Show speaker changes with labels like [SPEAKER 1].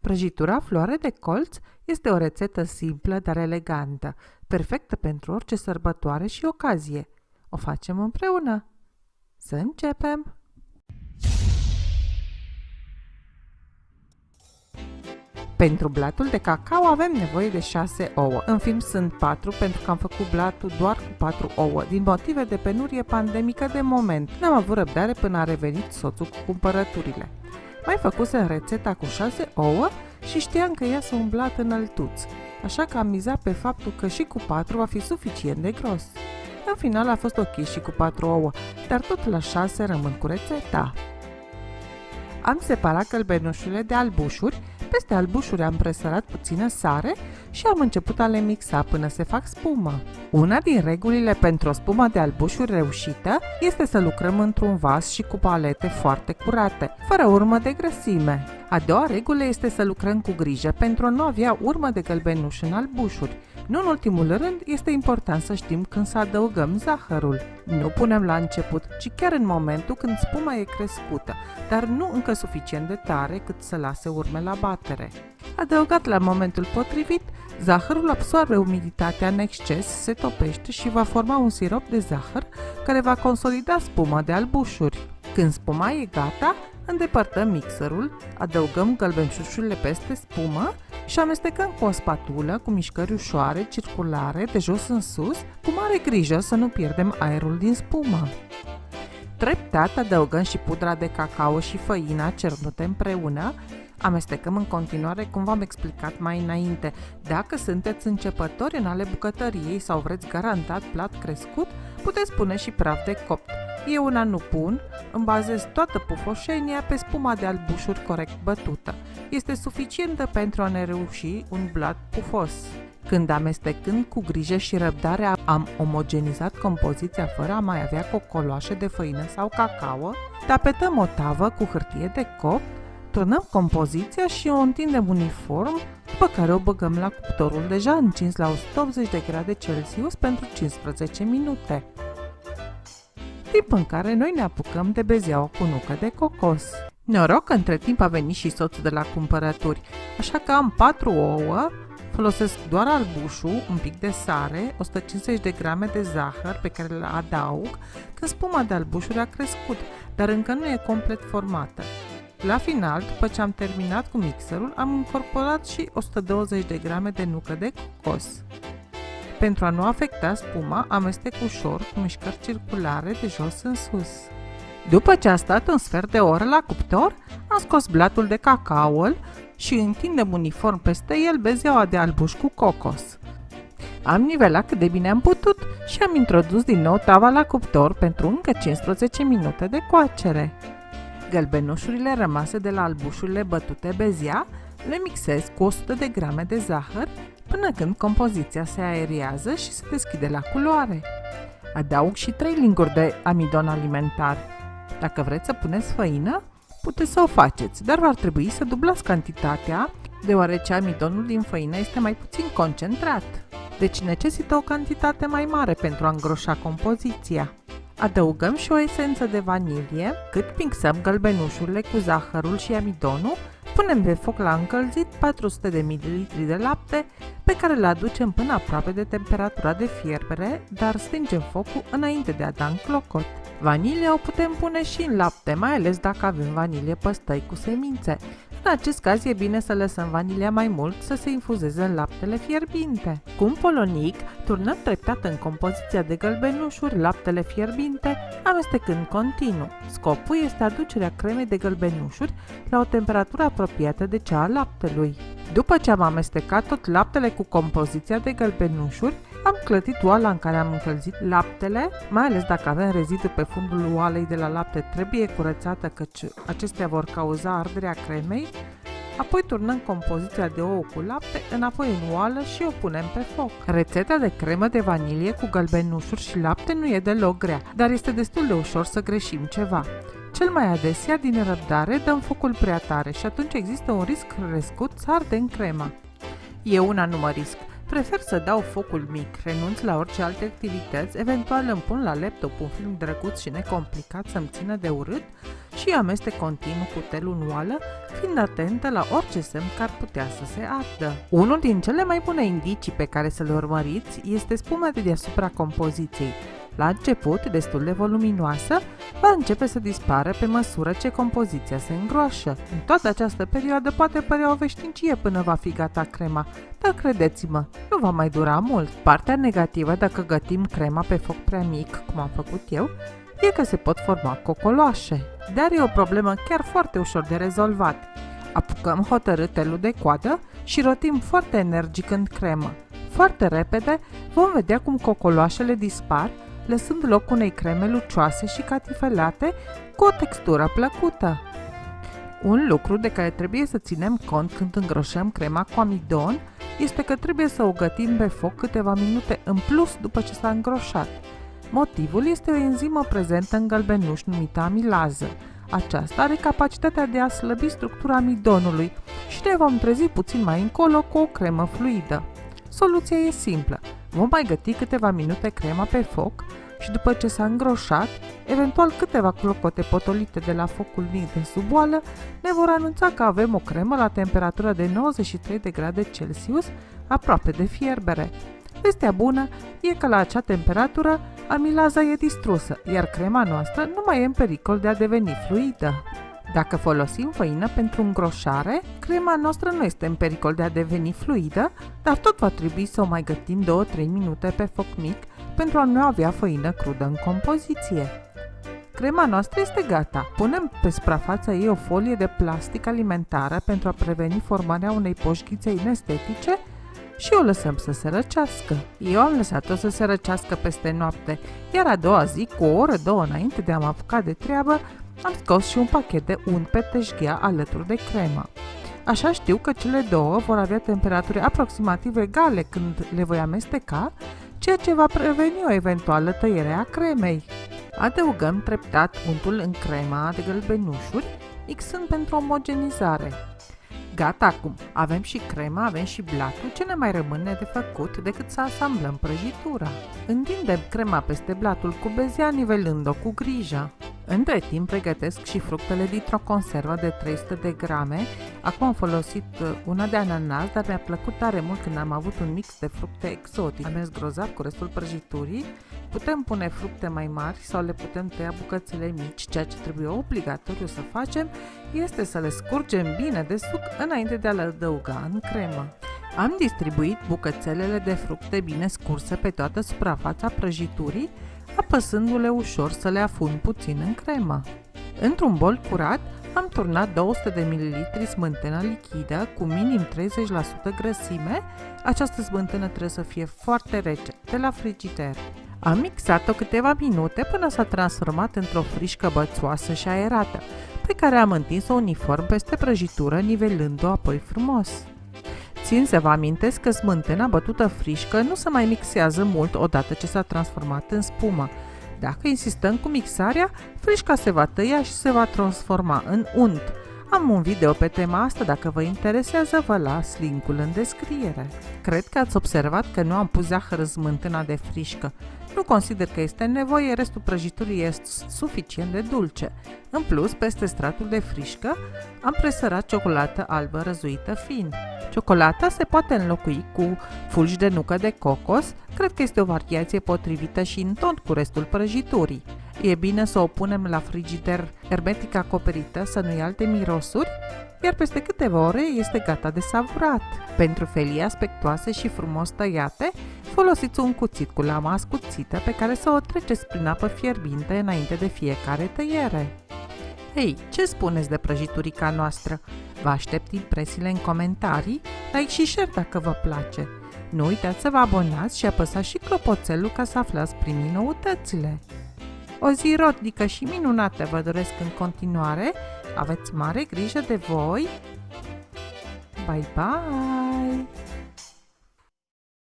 [SPEAKER 1] Prăjitura floare de colț este o rețetă simplă, dar elegantă, perfectă pentru orice sărbătoare și ocazie. O facem împreună. Să începem! Pentru blatul de cacao avem nevoie de 6 ouă. În film sunt 4 pentru că am făcut blatul doar cu 4 ouă, din motive de penurie pandemică de moment. N-am avut răbdare până a revenit soțul cu cumpărăturile. Mai făcusem rețeta cu 6 ouă și știam că iasă un blat înăltuț, așa că am mizat pe faptul că și cu 4 va fi suficient de gros. În final a fost ok și cu 4 ouă, dar tot la 6 rămân cu rețeta. Am separat gălbenușurile de albușuri, peste albușuri am presărat puțină sare și am început a le mixa până se fac spumă. Una din regulile pentru o spumă de albușuri reușită este să lucrăm într-un vas și cu palete foarte curate, fără urmă de grăsime. A doua regulă este să lucrăm cu grijă pentru a nu avea urmă de gălbenuș în albușuri. Nu în ultimul rând, este important să știm când să adăugăm zahărul. Nu punem la început, ci chiar în momentul când spuma e crescută, dar nu încă suficient de tare cât să lase urme la batere. Adăugat la momentul potrivit, zahărul absorbe umiditatea în exces, se topește și va forma un sirop de zahăr care va consolida spuma de albușuri. Când spuma e gata, îndepărtăm mixerul, adăugăm gălbenșușurile peste spumă și amestecăm cu o spatulă cu mișcări ușoare, circulare, de jos în sus, cu mare grijă să nu pierdem aerul din spumă. Treptat adăugăm și pudra de cacao și făina cernute împreună. Amestecăm în continuare cum v-am explicat mai înainte. Dacă sunteți începători în ale bucătăriei sau vreți garantat plat crescut, puteți pune și praf de copt. Eu una nu pun, îmi bazez toată pufoșenia pe spuma de albușuri corect bătută. Este suficientă pentru a ne reuși un blat pufos. Când amestecând cu grijă și răbdare am omogenizat compoziția fără a mai avea cocoloașe de făină sau cacao, tapetăm o tavă cu hârtie de copt, turnăm compoziția și o întindem uniform, după care o băgăm la cuptorul deja încins la 180 de grade Celsius pentru 15 minute. Timp în care noi ne apucăm de bezeaua cu nucă de cocos. Noroc că între timp a venit și soțul de la cumpărături, așa că am 4 ouă, folosesc doar albușul, un pic de sare, 150 de grame de zahăr pe care le adaug când spuma de albușuri a crescut, dar încă nu e complet formată. La final, după ce am terminat cu mixerul, am incorporat și 120 de grame de nucă de cocos. Pentru a nu afecta spuma, amestec ușor cu mișcări circulare de jos în sus. După ce a stat un sfert de oră la cuptor, am scos blatul de cacao și întindem uniform peste el bezeaua de albuș cu cocos. Am nivelat cât de bine am putut și am introdus din nou tava la cuptor pentru încă 15 minute de coacere. Gălbenușurile rămase de la albușurile bătute bezea le mixez cu 100 de grame de zahăr până când compoziția se aeriază și se deschide la culoare. Adaug și 3 linguri de amidon alimentar. Dacă vreți să puneți făină, puteți să o faceți, dar va trebui să dublați cantitatea, deoarece amidonul din făină este mai puțin concentrat, deci necesită o cantitate mai mare pentru a îngroșa compoziția. Adăugăm și o esență de vanilie, cât mixăm gălbenușurile cu zahărul și amidonul, punem pe foc la încălzit 400 de ml de lapte, pe care le aducem până aproape de temperatura de fierbere, dar stingem focul înainte de a da în clocot. Vanilia o putem pune și în lapte, mai ales dacă avem vanilie păstăi cu semințe. În acest caz e bine să lăsăm vanilia mai mult să se infuzeze în laptele fierbinte. Cu un polonic, turnăm treptat în compoziția de gălbenușuri laptele fierbinte, amestecând continuu. Scopul este aducerea cremei de gălbenușuri la o temperatură apropiată de cea a laptelui. După ce am amestecat tot laptele cu compoziția de gălbenușuri, am clătit oala în care am încălzit laptele, mai ales dacă avem rezidu pe fundul oalei de la lapte, trebuie curățată căci acestea vor cauza arderea cremei. Apoi turnăm compoziția de ouă cu lapte înapoi în oală și o punem pe foc. Rețeta de cremă de vanilie cu gălbenușuri și lapte nu e deloc grea, dar este destul de ușor să greșim ceva. Cel mai adesea, din răbdare, dăm focul prea tare și atunci există un risc crescut să ardem crema. Eu una nu mă risc. Prefer să dau focul mic, renunț la orice alte activități, eventual îmi pun la laptop un film drăguț și necomplicat să-mi țină de urât și amestec continuu cutelul în oală, fiind atentă la orice semn că ar putea să se ardă. Unul din cele mai bune indicii pe care să le urmăriți este spuma de deasupra compoziției. La început, destul de voluminoasă, va începe să dispară pe măsură ce compoziția se îngroașă. În toată această perioadă poate părea o veșnicie până va fi gata crema, dar credeți-mă, nu va mai dura mult. Partea negativă dacă gătim crema pe foc prea mic, cum am făcut eu, e că se pot forma cocoloașe. Dar e o problemă chiar foarte ușor de rezolvat. Apucăm hotărât telul de coadă și rotim foarte energic în cremă. Foarte repede vom vedea cum cocoloașele dispar, lăsând loc unei creme lucioase și catifelate cu o textură plăcută. Un lucru de care trebuie să ținem cont când îngroșăm crema cu amidon este că trebuie să o gătim pe foc câteva minute în plus după ce s-a îngroșat. Motivul este o enzimă prezentă în gălbenuș numită amilază. Aceasta are capacitatea de a slăbi structura amidonului și ne vom trezi puțin mai încolo cu o cremă fluidă. Soluția e simplă. Vom mai găti câteva minute crema pe foc și după ce s-a îngroșat, eventual câteva clopote potolite de la focul mic de sub oală, ne vor anunța că avem o cremă la temperatură de 93 de grade Celsius, aproape de fierbere. Vestea bună e că la acea temperatură amilaza e distrusă, iar crema noastră nu mai e în pericol de a deveni fluidă. Dacă folosim făină pentru îngroșare, crema noastră nu este în pericol de a deveni fluidă, dar tot va trebui să o mai gătim 2-3 minute pe foc mic pentru a nu avea făină crudă în compoziție. Crema noastră este gata. Punem pe suprafața ei o folie de plastic alimentară pentru a preveni formarea unei poșghițe inestetice și o lăsăm să se răcească. Eu am lăsat-o să se răcească peste noapte, iar a doua zi, cu o oră, două înainte de a mă apuca de treabă, am scos și un pachet de unt pe teșghea alături de cremă. Așa știu că cele două vor avea temperaturi aproximativ egale când le voi amesteca, ceea ce va preveni o eventuală tăiere a cremei. Adăugăm treptat untul în crema de gălbenușuri, mixând pentru omogenizare. Gata acum, avem și crema, avem și blatul, ce ne mai rămâne de făcut decât să asamblăm prăjitura. Întindem crema peste blatul cu bezea, nivelând-o cu grijă. Între timp pregătesc și fructele dintr-o conservă de 300 de grame. Acum am folosit una de ananas, dar mi-a plăcut tare mult când am avut un mix de fructe exotice. Am mers grozav cu restul prăjiturii. Putem pune fructe mai mari sau le putem tăia bucățele mici. Ceea ce trebuie obligatoriu să facem este să le scurgem bine de suc înainte de a le adăuga în cremă. Am distribuit bucățelele de fructe bine scurse pe toată suprafața prăjiturii, apăsându-le ușor să le afund puțin în cremă. Într-un bol curat am turnat 200 de ml smântână lichidă cu minim 30% grăsime. Această smântână trebuie să fie foarte rece, de la frigider. Am mixat-o câteva minute până s-a transformat într-o frișcă bățoasă și aerată, pe care am întins-o uniform peste prăjitură, nivelând-o apoi frumos. Țin să vă amintesc că smântâna bătută frișcă nu se mai mixează mult odată ce s-a transformat în spumă. Dacă insistăm cu mixarea, frișca se va tăia și se va transforma în unt. Am un video pe tema asta, dacă vă interesează, vă las linkul în descriere. Cred că ați observat că nu am pus zahăr în smântâna de frișcă. Nu consider că este nevoie, restul prăjiturii este suficient de dulce. În plus, peste stratul de frișcă, am presărat ciocolată albă răzuită fin. Ciocolata se poate înlocui cu fulgi de nucă de cocos, cred că este o variație potrivită și în ton cu restul prăjiturii. E bine să o punem la frigider hermetic acoperită, să nu ia alte mirosuri, iar peste câteva ore este gata de savurat. Pentru felii aspectoase și frumos tăiate, folosiți un cuțit cu lama ascuțită pe care să o treceți prin apă fierbinte înainte de fiecare tăiere. Hei, ce spuneți de prăjiturica noastră? Vă aștept impresiile în comentarii, like și share dacă vă place. Nu uitați să vă abonați și apăsați și clopoțelul ca să aflați primii noutățile. O zi rodnică și minunată vă doresc în continuare, aveți mare grijă de voi, bye bye!